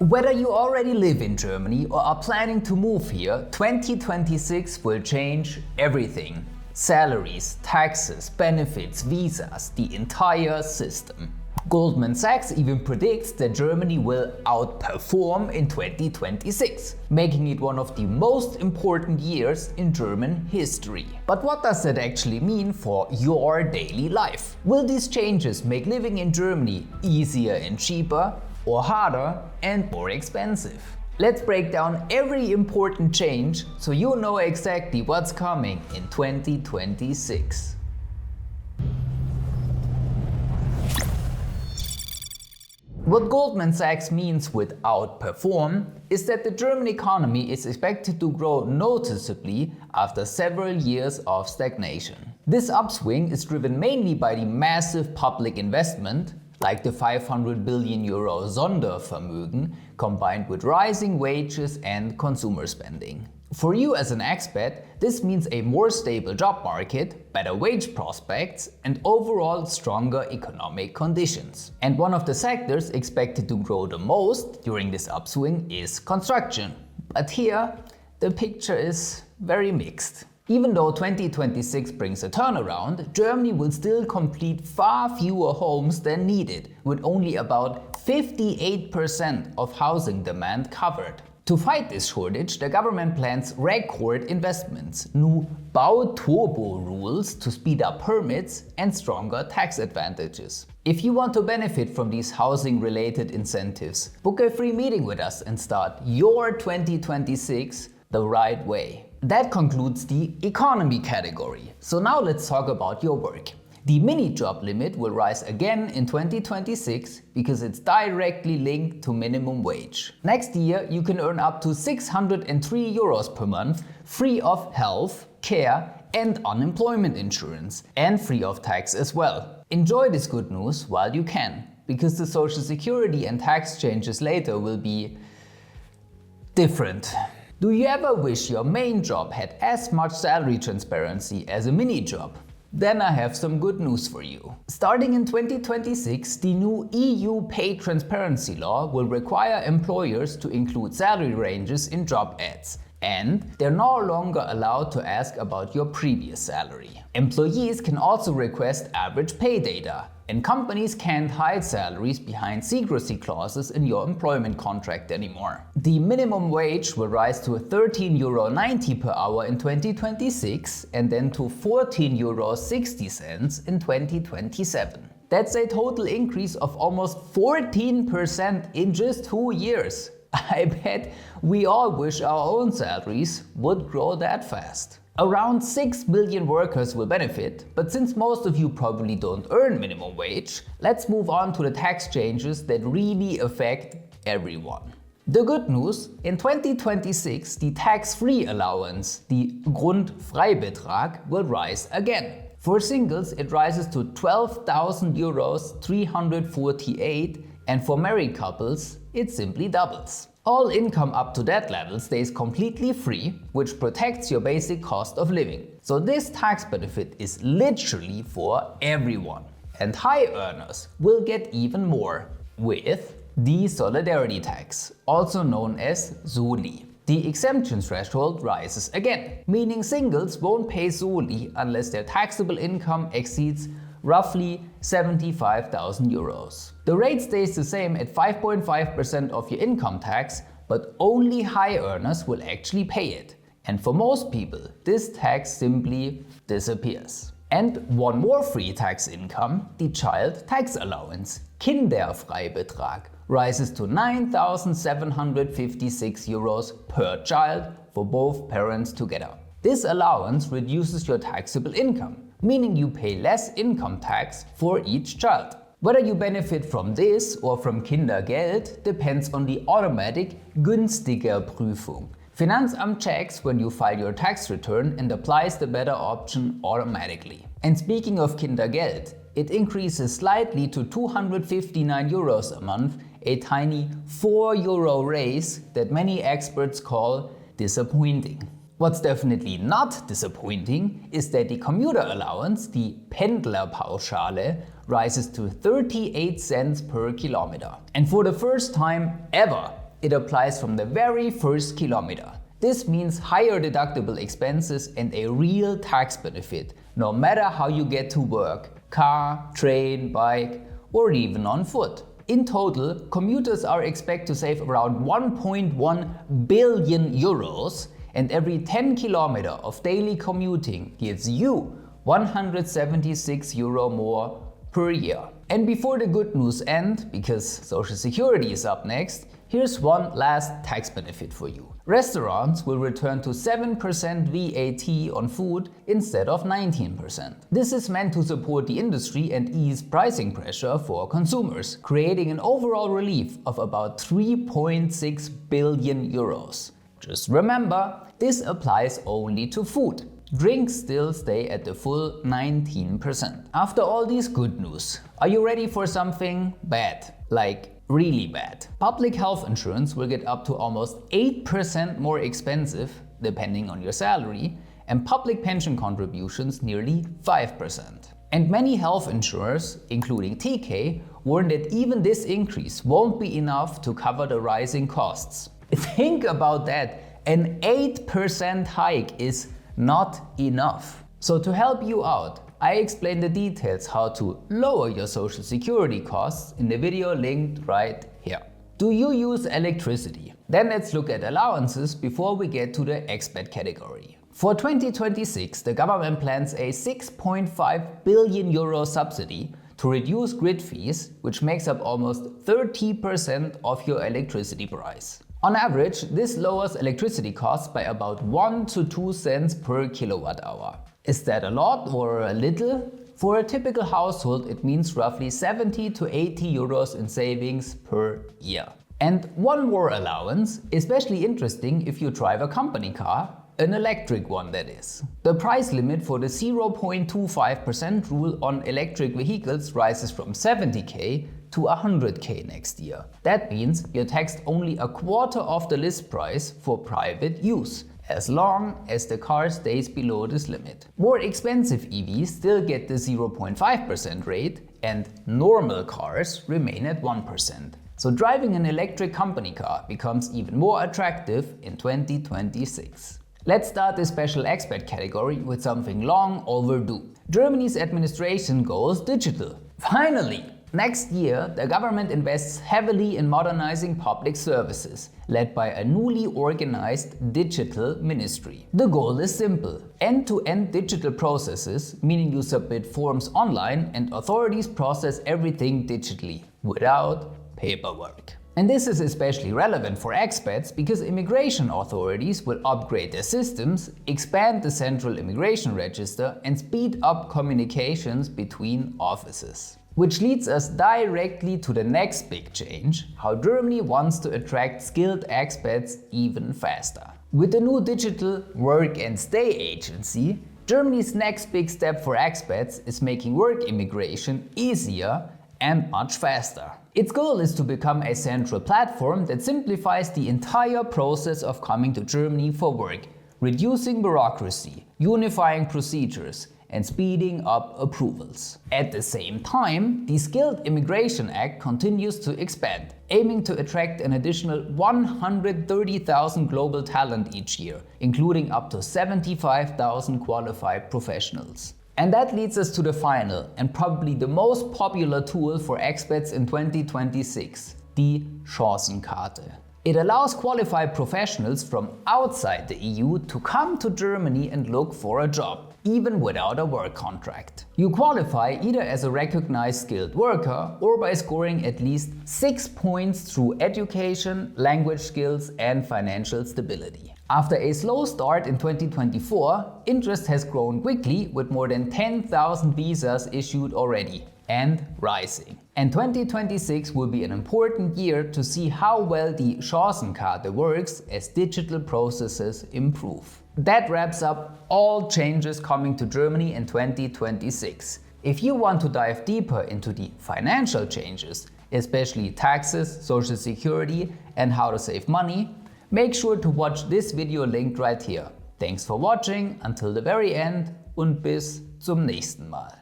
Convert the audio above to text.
Whether you already live in Germany or are planning to move here, 2026 will change everything. Salaries, taxes, benefits, visas, the entire system. Goldman Sachs even predicts that Germany will outperform in 2026, making it one of the most important years in German history. But what does that actually mean for your daily life? Will these changes make living in Germany easier and cheaper, or harder and more expensive? Let's break down every important change so you know exactly what's coming in 2026. What Goldman Sachs means with outperform is that the German economy is expected to grow noticeably after several years of stagnation. This upswing is driven mainly by the massive public investment, like the 500 billion euro Sondervermögen, combined with rising wages and consumer spending. For you as an expat, this means a more stable job market, better wage prospects, and overall stronger economic conditions. And one of the sectors expected to grow the most during this upswing is construction. But here, the picture is very mixed. Even though 2026 brings a turnaround, Germany will still complete far fewer homes than needed, with only about 58% of housing demand covered. To fight this shortage, the government plans record investments, new Bauturbo rules to speed up permits, and stronger tax advantages. If you want to benefit from these housing-related incentives, book a free meeting with us and start your 2026 the right way. That concludes the economy category. So now let's talk about your work. The mini-job limit will rise again in 2026 because it's directly linked to minimum wage. Next year, you can earn up to 603 euros per month, free of health, care, and unemployment insurance, and free of tax as well. Enjoy this good news while you can, because the social security and tax changes later will be different. Do you ever wish your main job had as much salary transparency as a mini-job? Then I have some good news for you. Starting in 2026, the new EU pay transparency law will require employers to include salary ranges in job ads. And they're no longer allowed to ask about your previous salary. Employees can also request average pay data, and companies can't hide salaries behind secrecy clauses in your employment contract anymore. The minimum wage will rise to €13.90 per hour in 2026 and then to €14.60 in 2027. That's a total increase of almost 14% in just 2 years. I bet we all wish our own salaries would grow that fast. Around 6 million workers will benefit, but since most of you probably don't earn minimum wage, let's move on to the tax changes that really affect everyone. The good news, in 2026 the tax-free allowance, the Grundfreibetrag, will rise again. For singles it rises to €12,348, and for married couples it simply doubles. All income up to that level stays completely free, which protects your basic cost of living. So this tax benefit is literally for everyone. And high earners will get even more with the solidarity tax, also known as Soli. The exemption threshold rises again, meaning singles won't pay Soli unless their taxable income exceeds roughly 75,000 euros. The rate stays the same at 5.5% of your income tax, but only high earners will actually pay it. And for most people, this tax simply disappears. And one more free tax income, the child tax allowance, Kinderfreibetrag, rises to 9,756 euros per child for both parents together. This allowance reduces your taxable income, meaning you pay less income tax for each child. Whether you benefit from this or from Kindergeld depends on the automatic günstiger Prüfung. Finanzamt checks when you file your tax return and applies the better option automatically. And speaking of Kindergeld, it increases slightly to 259 euros a month, a tiny €4 raise that many experts call disappointing. What's definitely not disappointing is that the commuter allowance, the Pendlerpauschale, rises to 38 cents per kilometer. And for the first time ever, it applies from the very first kilometer. This means higher deductible expenses and a real tax benefit, no matter how you get to work, car, train, bike, or even on foot. In total, commuters are expected to save around 1.1 billion euros, and every 10 kilometers of daily commuting gives you 176 euro more per year. And before the good news ends, because Social Security is up next, here's one last tax benefit for you. Restaurants will return to 7% VAT on food instead of 19%. This is meant to support the industry and ease pricing pressure for consumers, creating an overall relief of about 3.6 billion euros. Just remember, this applies only to food. Drinks still stay at the full 19%. After all these good news, are you ready for something bad? Like really bad. Public health insurance will get up to almost 8% more expensive, depending on your salary, and public pension contributions nearly 5%. And many health insurers, including TK, warn that even this increase won't be enough to cover the rising costs. Think about that, an 8% hike is not enough. So to help you out, I explain the details how to lower your social security costs in the video linked right here. Do you use electricity? Then let's look at allowances before we get to the expat category. For 2026, the government plans a 6.5 billion euro subsidy to reduce grid fees, which makes up almost 30% of your electricity price. On average, this lowers electricity costs by about 1 to 2 cents per kilowatt hour. Is that a lot or a little? For a typical household, it means roughly 70 to 80 euros in savings per year. And one more allowance, especially interesting if you drive a company car, an electric one that is. The price limit for the 0.25% rule on electric vehicles rises from 70k to 100k next year. That means you're taxed only a quarter of the list price for private use, as long as the car stays below this limit. More expensive EVs still get the 0.5% rate, and normal cars remain at 1%. So driving an electric company car becomes even more attractive in 2026. Let's start this special expat category with something long overdue. Germany's administration goes digital. Finally! Next year, the government invests heavily in modernizing public services, led by a newly organized digital ministry. The goal is simple: end-to-end digital processes, meaning you submit forms online and authorities process everything digitally, without paperwork. And this is especially relevant for expats because immigration authorities will upgrade their systems, expand the central immigration register, and speed up communications between offices. Which leads us directly to the next big change: how Germany wants to attract skilled expats even faster. With the new digital work and stay agency, Germany's next big step for expats is making work immigration easier and much faster. Its goal is to become a central platform that simplifies the entire process of coming to Germany for work, reducing bureaucracy, unifying procedures, and speeding up approvals. At the same time, the Skilled Immigration Act continues to expand, aiming to attract an additional 130,000 global talent each year, including up to 75,000 qualified professionals. And that leads us to the final and probably the most popular tool for expats in 2026, the Chancenkarte. It allows qualified professionals from outside the EU to come to Germany and look for a job, even without a work contract. You qualify either as a recognized skilled worker or by scoring at least 6 points through education, language skills, and financial stability. After a slow start in 2024, interest has grown quickly with more than 10,000 visas issued already, and rising. And 2026 will be an important year to see how well the Chancenkarte works as digital processes improve. That wraps up all changes coming to Germany in 2026. If you want to dive deeper into the financial changes, especially taxes, social security, and how to save money, make sure to watch this video linked right here. Thanks for watching until the very end und bis zum nächsten Mal.